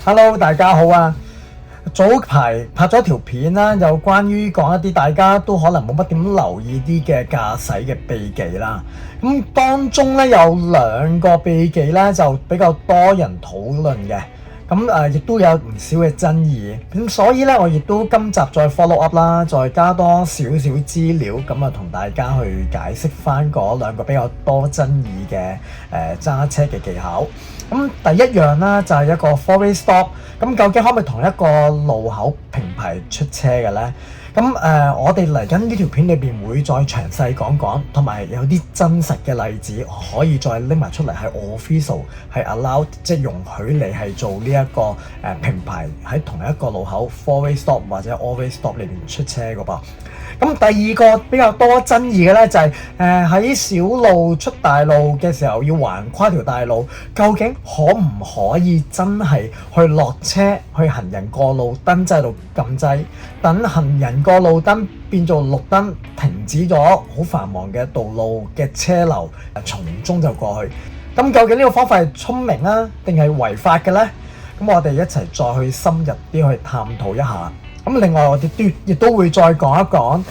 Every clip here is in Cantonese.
Hello，大家好啊！早排拍咗條片啦，有關於講一啲大家都可能冇乜點留意啲嘅駕駛嘅秘技啦。咁當中咧有兩個秘技咧就比較多人討論嘅，亦都有唔少嘅爭議。咁所以咧我亦都今集再 follow up 啦，再加多少少資料，咁啊同大家去解釋翻嗰兩個比較多爭議嘅揸車嘅技巧。咁第一樣啦，就係一個 4-way stop。咁究竟可唔可以同一個路口平排出車嘅呢？我哋嚟緊呢條片裏邊會再詳細講講，同埋有啲真實嘅例子可以再拎埋出嚟，係 official 係 allowed， 即係容許你係做呢一個平排喺同一個路口 4-way stop 或者 all-way stop 裏邊出車嘅噃。咁第二個比較多爭議嘅咧就係喺小路出大路嘅時候要橫跨條大路，究竟可唔可以真係去落車去行人過路燈掣度撳掣，等行人過路燈變做綠燈，停止咗好繁忙嘅道路嘅車流，從中就過去。咁究竟呢個方法係聰明啊，定係違法嘅呢？咁我哋一齊再去深入啲去探討一下。咁另外我哋亦都會再講一講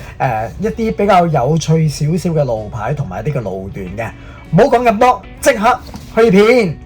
一啲比較有趣少少嘅路牌同埋一啲嘅路段嘅。唔好講咁多，即刻去片。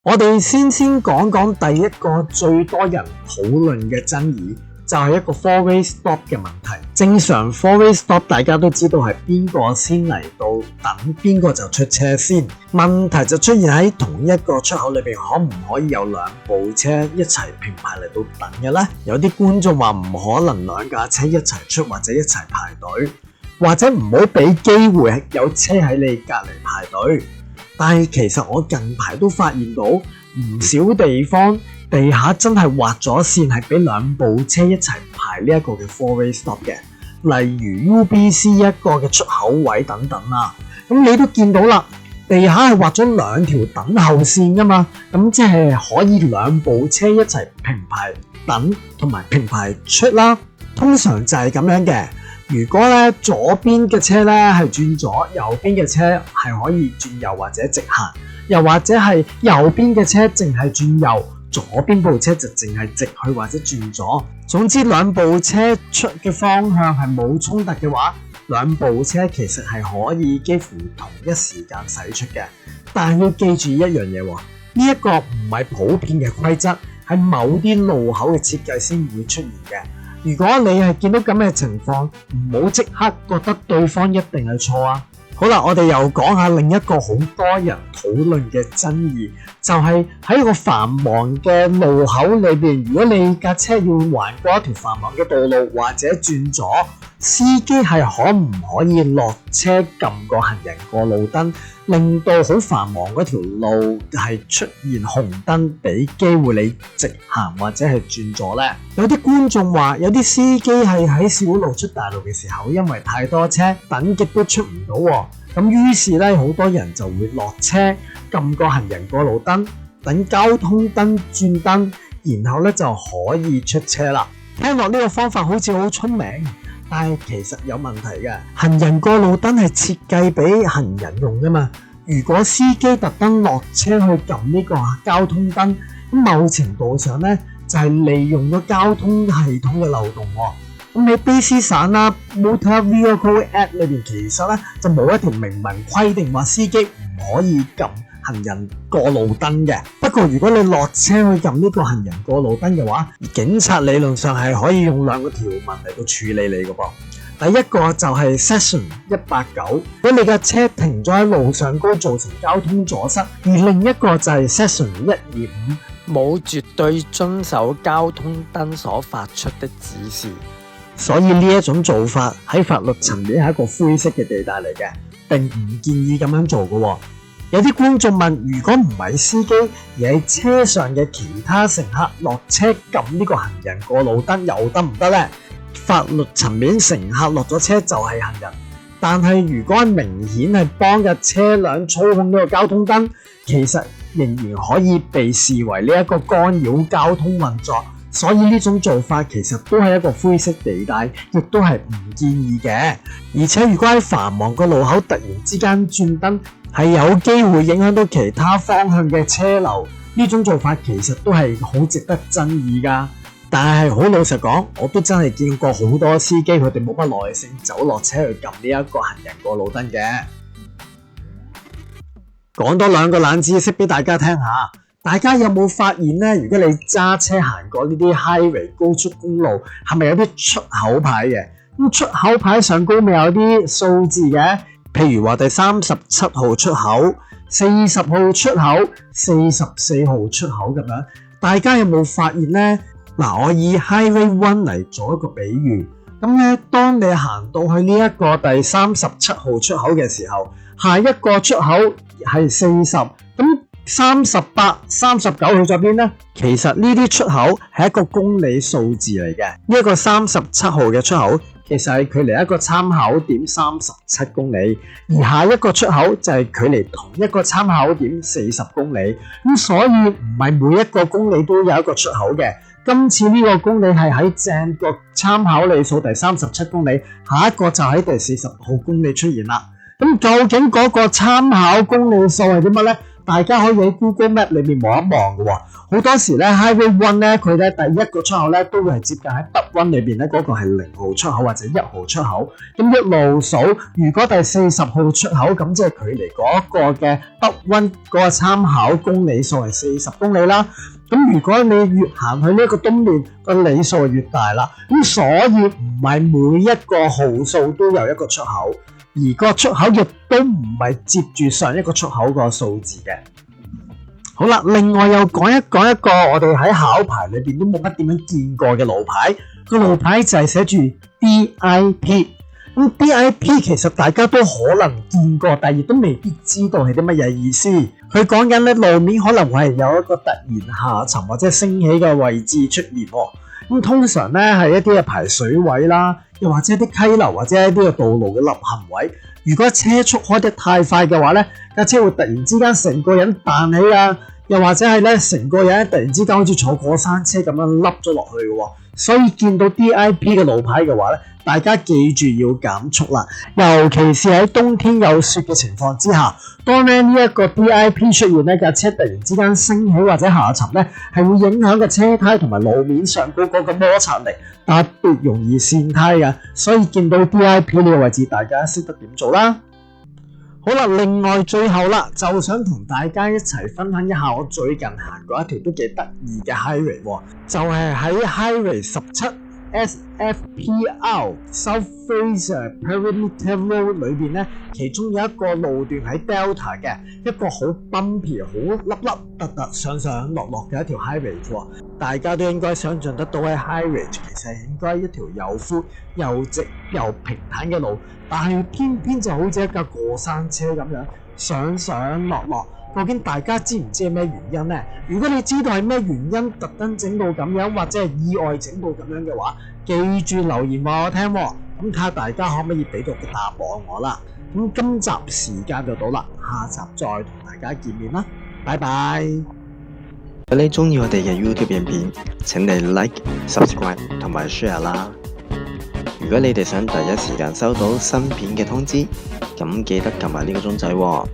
我哋先講講第一個最多人討論嘅爭議，就係一個 4-way stop 嘅問題。正常 4-way stop 大家都知道係邊個先嚟到等邊個就出車先。問題就出現喺同一個出口裏邊，可唔可以有兩部車一齊平排嚟到等嘅呢？有啲觀眾話唔可能兩架車一齊出或者一齊排隊，或者唔好俾機會有車喺你隔離排隊。但係其實我近排都發現到唔少地方地下真係畫咗線，係俾兩部車一齊排呢一個嘅 4-way stop 嘅，例如 UBC 一個嘅出口位等等啦。咁你都見到啦，地下係畫咗兩條等候線噶嘛，咁即係可以兩部車一齊平排等同埋平排出啦。通常就係咁樣嘅。如果咧左邊嘅車咧係轉左，右邊嘅車係可以轉右或者直行，又或者係右邊嘅車淨係轉右，左邊部車就淨係直去或者轉左。總之兩部車出嘅方向係冇衝突嘅話，兩部車其實係可以幾乎同一時間駛出嘅。但係要記住一樣嘢喎，呢一個唔係普遍嘅規則，係某啲路口嘅設計先會出現嘅。如果你係見到咁嘅情況，唔好即刻覺得對方一定係錯啊！好啦，我哋又講下另一個好多人討論嘅爭議，就係喺一個繁忙嘅路口裏邊，如果你架車要橫過一條繁忙嘅道路或者轉左，司機係可唔可以落車撳個行人過路燈，令到好繁忙嗰條路係出現紅燈，俾機會你直行或者係轉左呢？有啲觀眾話，有啲司機係喺小路出大路嘅時候，因為太多車，等極都出唔到喎。咁於是咧，好多人就會落車撳個行人過路燈，等交通燈轉燈，然後咧就可以出車啦。聽落呢個方法好似好聰明，但係其實有問題嘅。行人過路燈係設計俾行人用㗎嘛。如果司機特登落車去撳呢個交通燈，咁某程度上咧就係利用咗交通系統嘅漏洞喎。咁喺 BC 省啦 Motor Vehicle Act 裏邊，其實咧就冇一條明文規定話司機唔可以撳行人過路燈嘅。不過如果你落車去撳呢個行人過路燈嘅話，警察理論上係可以用兩個條文嚟到處理你嘅噃。第一個就係 Section 189，如果你架車停咗喺路上高造成交通阻塞；而另一個就係 Section 125，冇絕對遵守交通燈所發出的指示。所以呢一種做法喺法律層面係一個灰色嘅地帶嚟嘅，並唔建議咁樣做嘅。有啲觀眾問，如果唔係司機而係車上嘅其他乘客落車撳呢個行人過路燈又得唔得呢？法律層面，乘客落咗車就係行人，但係如果明顯係幫架車輛操控呢個交通燈，其實仍然可以被視為呢一個干擾交通運作，所以呢種做法其實都係一個灰色地帶，亦都係唔建議嘅。而且如果喺繁忙個路口突然之間轉燈，係有機會影響到其他方向嘅車流，呢種做法其實都係好值得爭議㗎。但係好老實講，我都真係見過好多司機佢哋冇乜耐性走落車去撳呢一個行人過路燈嘅。講多兩個冷知識俾大家聽下，大家有冇發現呢？如果你揸車行過呢啲 highway 高速公路，係咪有啲出口牌嘅？咁出口牌上高咪有啲數字嘅？譬如話第37號出口、40號出口、44號出口咁樣，大家有冇發現呢？嗱，我以 Highway 1嚟做一個比喻，咁咧，當你行到去呢一個第37號出口嘅時候，下一個出口係40，咁38、39去咗邊呢？其實呢啲出口係一個公里數字嚟嘅，呢一個37號嘅出口其實係距離一個參考點37公里，而下一個出口就係距離同一個參考點40公里，咁所以唔係每一個公里都有一個出口嘅。今次呢個公里係喺正個參考里數第37公里，下一個就喺第40號公里出現啦。咁究竟嗰個參考公里數係啲乜呢？大家可以喺 Google Map 裏面望一望嘅喎。好多時咧 Highway 1咧，佢咧第一個出口咧都會係接近喺北溫裏邊咧，嗰個係0號出口或者1號出口。咁一路數，如果第40號出口，咁即係距離嗰個嘅北溫嗰個參考公里數係40公里啦。咁如果你越行去呢個東面，個里數就越大啦。咁所以唔係每一個號數都有一個出口，而個出口亦都唔係接住上一個出口個數字嘅。好啦，另外又講一個我哋喺考牌裏邊都冇乜點樣見過嘅路牌，個路牌就係寫住 DIP。咁 DIP 其實大家都可能見過，但係亦都未必知道係啲乜嘢意思。佢講緊咧路面可能會係有一個突然下沉或者升起嘅位置出現。咁通常咧係一啲嘅排水位啦，又或者啲溪流或者一啲嘅道路嘅凹陷位。如果車速開得太快嘅話咧，架車會突然之間成個人彈起啊，又或者係咧成個人突然之間好似坐過山車咁樣凹咗落去嘅。所以見到 DIP 嘅路牌嘅話咧，大家記住要減速啦，尤其是喺冬天有雪嘅情況之下，當呢一個 DIP 出現呢，架車突然之間升起或者下沉呢，係會影響個車胎同埋路面上嗰個摩擦力，特別容易跣胎嘅。所以見到 DIP 呢個位置，大家識得點做啦。好啦，另外最後啦，就想同大家一齊分享一下我最近行過一條都幾得意嘅 highway 喎，就係喺 highway 17。SFPR South Fraser Perimeter Road 裏邊咧，其中有一個路段喺 Delta 嘅一個好 bumpy、好凹凹凸凸、上上落落嘅一條 highway 喎。大家都應該想像得到喺 highway 其實係應該一條又寬又直又平坦嘅路，但係偏偏就好似一架過山車咁樣上上落落。究竟大家知唔知係咩原因呢？如果你知道係咩原因特登整到咁樣，或者係意外整到咁樣嘅話，記住留言話我聽喎。咁睇下大家可唔可以俾到個答案我啦。咁今集時間就到啦，下集再同大家見面啦，拜拜。如果你中意我哋嘅 YouTube 影片，請你 Like、Subscribe 同埋 Share 啦。如果你哋想第一時間收到新片嘅通知，咁記得撳埋呢個鐘仔喎。